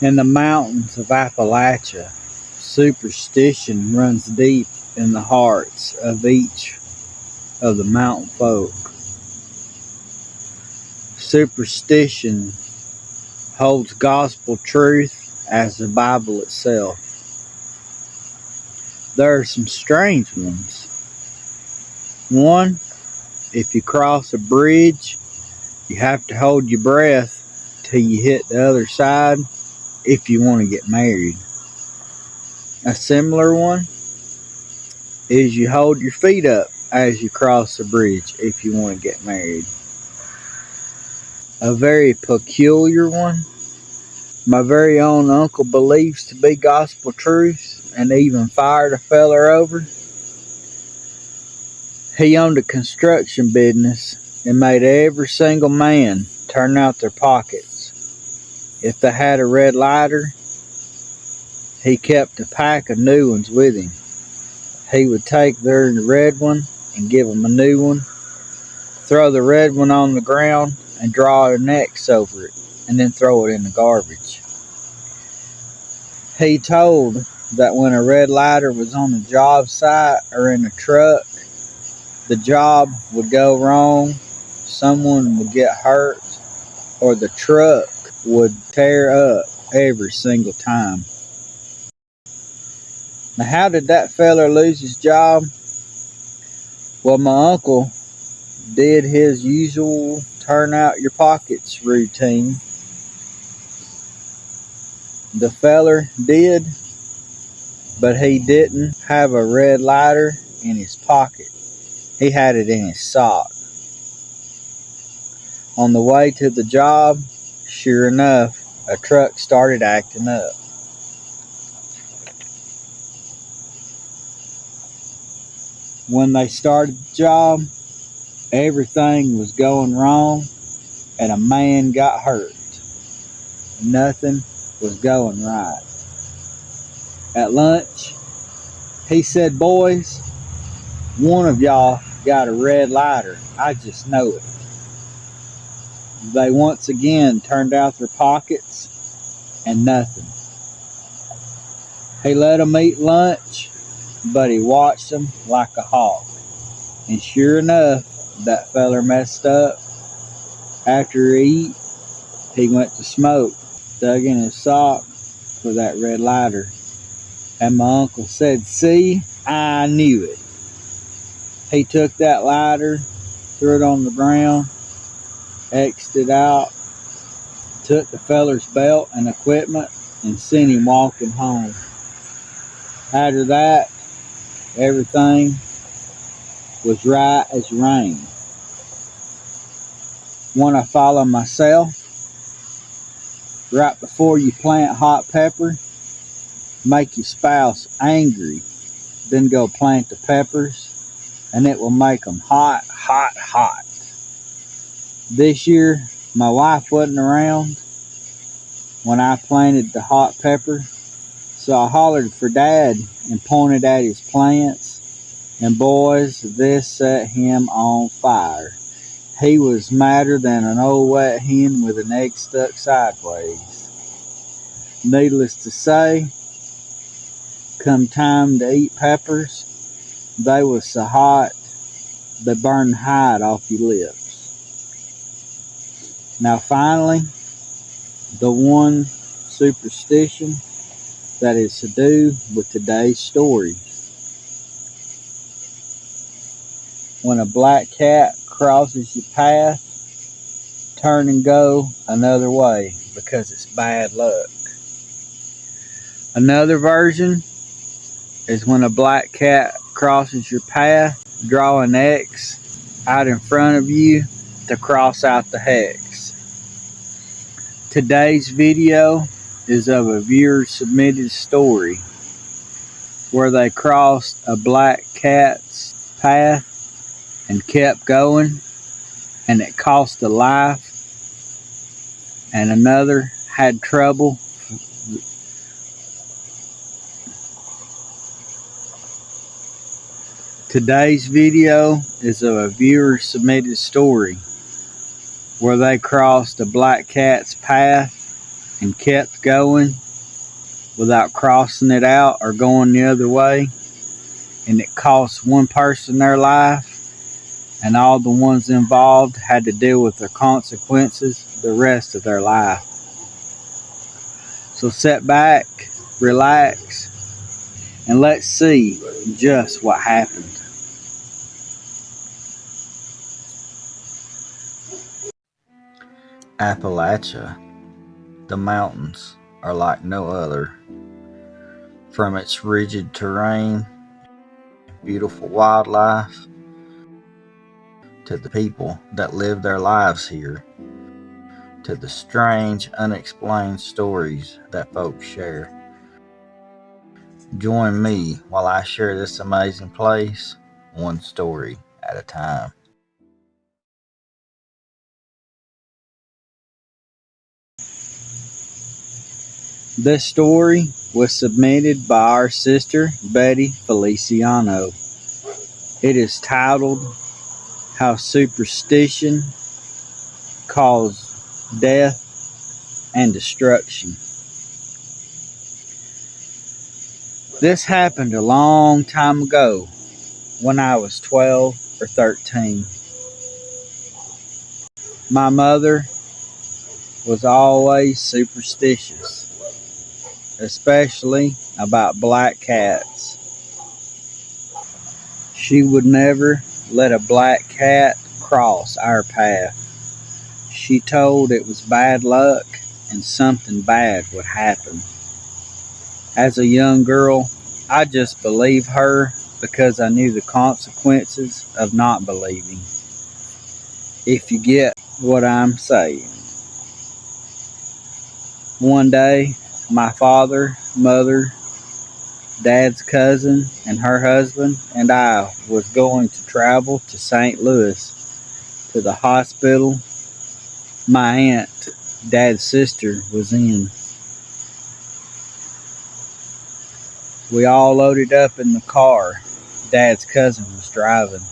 In the mountains of Appalachia, superstition runs deep in the hearts of each of the mountain folk. Superstition holds gospel truth as the Bible itself. There are some strange ones. One, if you cross a bridge, you have to hold your breath till you hit the other side if you want to get married. A similar one is you hold your feet up as you cross the bridge if you want to get married. A very peculiar one, my very own uncle believes to be gospel truth and even fired a feller over. He owned a construction business and made every single man turn out their pockets. If they had a red lighter, he kept a pack of new ones with him. He would take their red one and give them a new one, throw the red one on the ground and draw an X over it, and then throw it in the garbage. He told that when a red lighter was on a job site or in a truck, the job would go wrong, someone would get hurt, or the truck would tear up every single time. Now, how did that feller lose his job? Well, my uncle did his usual turn out your pockets routine. The feller did, but he didn't have a red lighter in his pocket. He had it in his sock. On the way to the job, sure enough, a truck started acting up. When they started the job, everything was going wrong and a man got hurt. Nothing was going right. At lunch, he said, "Boys, one of y'all got a red lighter. I just know it." They once again turned out their pockets and nothing. He let them eat lunch, but he watched them like a hawk. And sure enough, that feller messed up. After he ate, he went to smoke, dug in his sock for that red lighter. And my uncle said, "See, I knew it." He took that lighter, threw it on the ground, X'd it out, took the feller's belt and equipment, and sent him walking home. After that, everything was right as rain. One I follow myself. Right before you plant hot pepper, make your spouse angry. Then go plant the peppers, and it will make them hot, hot, hot. This year, my wife wasn't around when I planted the hot pepper, so I hollered for Dad and pointed at his plants, and boys, this set him on fire. He was madder than an old wet hen with an egg stuck sideways. Needless to say, come time to eat peppers, they was so hot they burned hide off your lips. Now finally, the one superstition that is to do with today's story. When a black cat crosses your path, turn and go another way because it's bad luck. Another version is when a black cat crosses your path, draw an X out in front of you to cross out the hex. Today's video is of a viewer submitted story where they crossed a black cat's path and kept going, and it cost a life, and another had trouble. Today's video is of a viewer submitted story where they crossed a black cat's path and kept going without crossing it out or going the other way, and it cost one person their life, and all the ones involved had to deal with the consequences the rest of their life. So sit back, relax, and let's see just what happened. Appalachia, the mountains are like no other. From its rigid terrain, beautiful wildlife, to the people that live their lives here, to the strange, unexplained stories that folks share. Join me while I share this amazing place, one story at a time. This story was submitted by our sister Betty Feliciano. It is titled How Superstition Caused Death and Destruction. This happened a long time ago when I was 12 or 13. My mother was always superstitious, especially about black cats. She would never let a black cat cross our path. She told it was bad luck and something bad would happen. As a young girl, I just believed her because I knew the consequences of not believing. If you get what I'm saying. One day, my father, mother, dad's cousin, and her husband and I was going to travel to St. Louis to the hospital my aunt, dad's sister, was in. We all loaded up in the car dad's cousin was driving.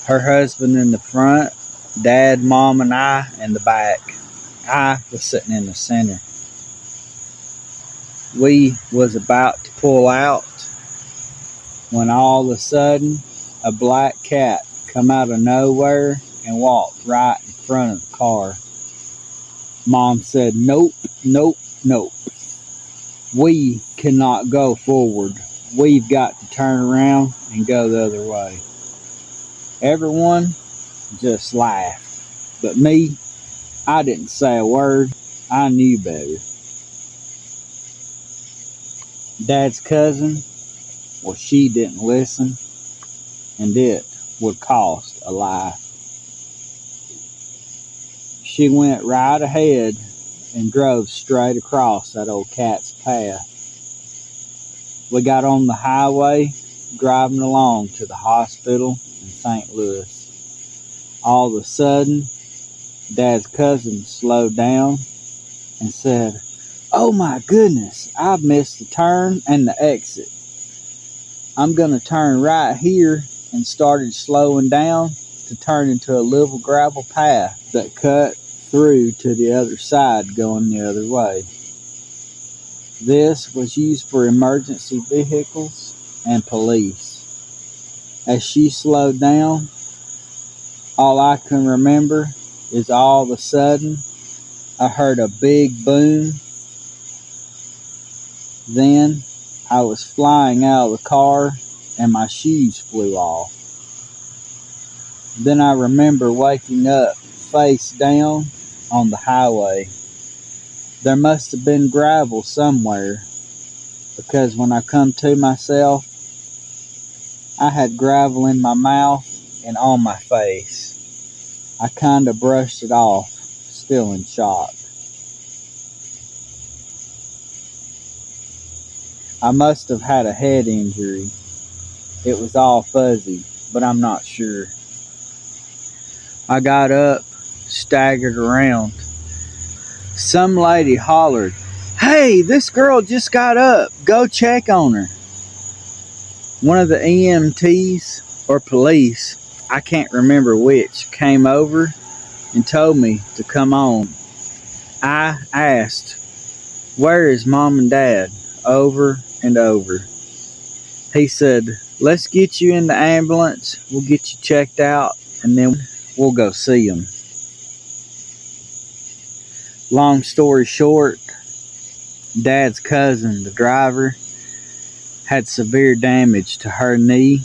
Her husband in the front, dad, mom, and I in the back. I was sitting in the center. We was about to pull out when all of a sudden a black cat come out of nowhere and walked right in front of the car. Mom said, "Nope, nope, nope. We cannot go forward. We've got to turn around and go the other way." Everyone just laughed. But me, I didn't say a word. I knew better. Dad's cousin, well, she didn't listen, and it would cost a life. She went right ahead and drove straight across that old cat's path. We got on the highway, driving along to the hospital in St. Louis. All of a sudden, Dad's cousin slowed down and said, "Oh my goodness, I've missed the turn and the exit. I'm going to turn right here," and started slowing down to turn into a little gravel path that cut through to the other side going the other way. This was used for emergency vehicles and police. As she slowed down, all I can remember is all of a sudden I heard a big boom. Then I was flying out of the car and my shoes flew off. Then I remember waking up face down on the highway. There must have been gravel somewhere because when I come to myself, I had gravel in my mouth and on my face. I kind of brushed it off, still in shock. I must have had a head injury. It was all fuzzy, but I'm not sure. I got up, staggered around. Some lady hollered, "Hey, this girl just got up. Go check on her." One of the EMTs or police, I can't remember which, came over and told me to come on. I asked, "Where is Mom and Dad?" over and over. He said, "Let's get you in the ambulance. We'll get you checked out, and then we'll go see them." Long story short, Dad's cousin, the driver, had severe damage to her knee.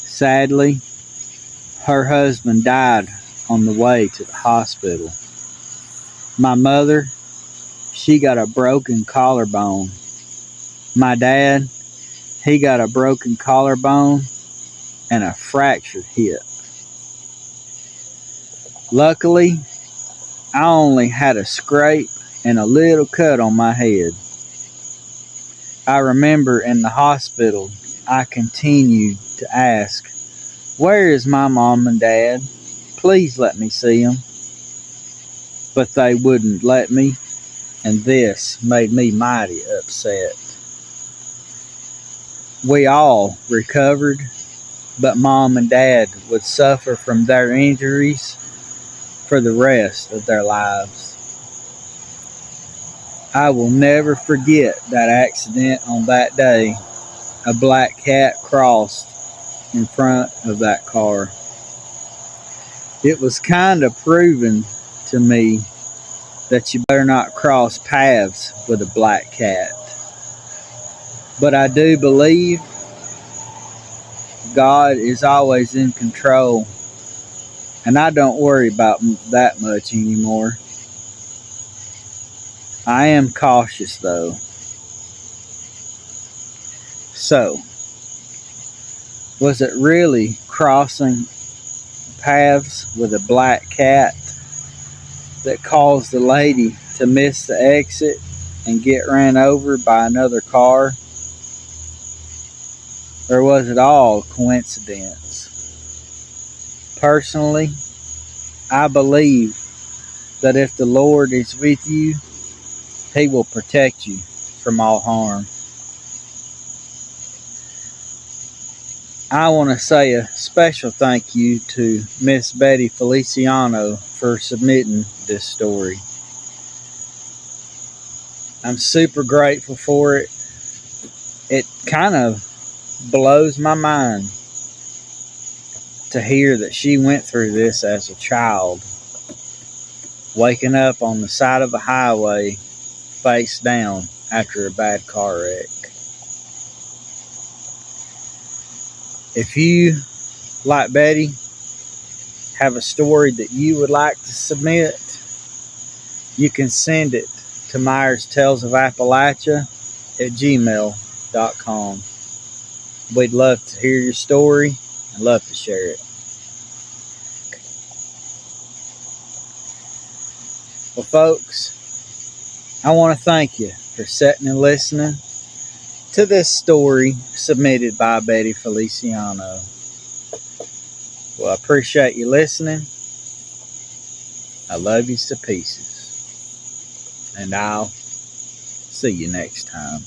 Sadly, her husband died on the way to the hospital. My mother, she got a broken collarbone. My dad, he got a broken collarbone and a fractured hip. Luckily, I only had a scrape and a little cut on my head. I remember in the hospital, I continued to ask, "Where is my mom and dad? Please let me see them." But they wouldn't let me, and this made me mighty upset. We all recovered, but Mom and Dad would suffer from their injuries for the rest of their lives. I will never forget that accident on that day. A black cat crossed in front of that car. It was kind of proven to me that you better not cross paths with a black cat. But I do believe God is always in control, and I don't worry about that much anymore. I am cautious though. So, was it really crossing paths with a black cat that caused the lady to miss the exit and get ran over by another car? Or was it all coincidence? Personally, I believe that if the Lord is with you, He will protect you from all harm. I want to say a special thank you to Miss Betty Feliciano for submitting this story. I'm super grateful for it. It kind of blows my mind to hear that she went through this as a child, waking up on the side of a highway face down after a bad car wreck. If you, like Betty, have a story that you would like to submit, you can send it to Myers Tales of Appalachia at gmail.com. We'd love to hear your story and love to share it. Well, folks, I want to thank you for sitting and listening to this story submitted by Betty Feliciano. Well, I appreciate you listening. I love you to pieces. And I'll see you next time.